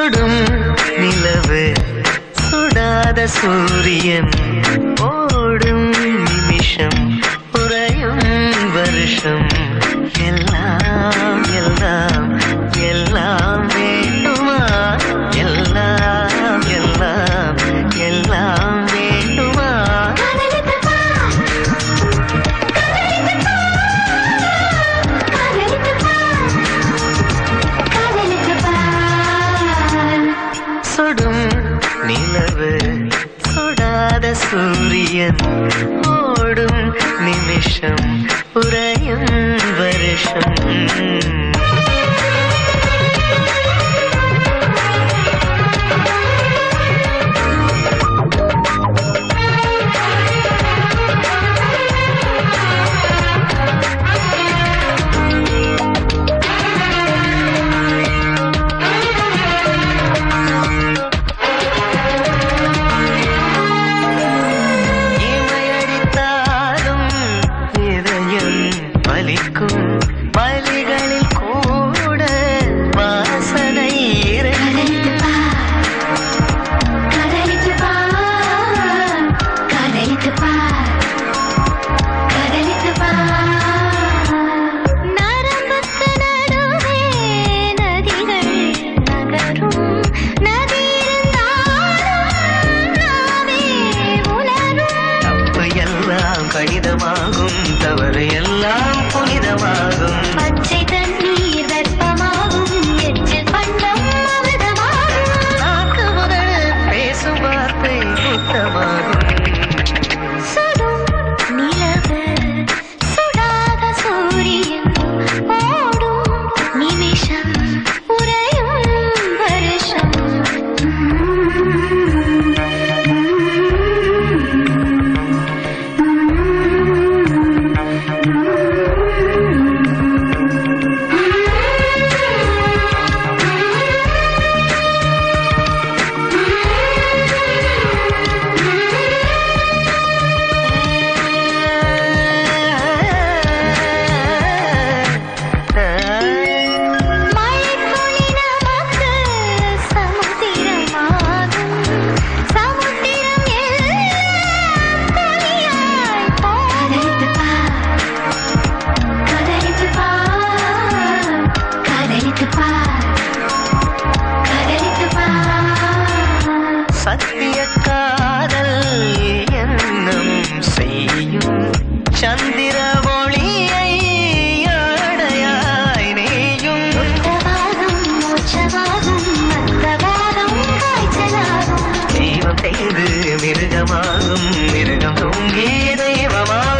சுடும் நிலவு சுடாத சூரியன் ஓடும் நிமிஷம் உறையும் வருஷம் எல்லாம் எல்லாம் எல்லாம் வேண்டுமா எல்லாம் எல்லாம் எல்லாம் வேண்டுமா சுடும் நிலவு சுடாத சூரியன் ஓடும் நிமிஷம் உறையும் வருஷம் பலிகளில் கூட வாசனை நரம்புக்கு நடுவே நதிகள் நகரும் நதி தப்பு எல்லாம் கடிதமாகும் தவறு எல்லாம் புனிதமாகும் பச்சை தண்ணீர் வெப்பமாகும் எச்சில் பண்டம் அமிர்தமாகும் நாக்கு முதல் பேசும் வார்த்தை புத்தமாகும் சுடும் நிலவு சுடாத சூரியன் ஓடும் நிமிஷம் உறையும் வருஷம் சத்திய காதல் எண்ணம் செய்யும் சந்திர ஒளியை ஆடையாய் நெய்யும் தெய்வம் செய்து மிருகமாகும் மிருகம் தூங்கி தெய்வமாகும்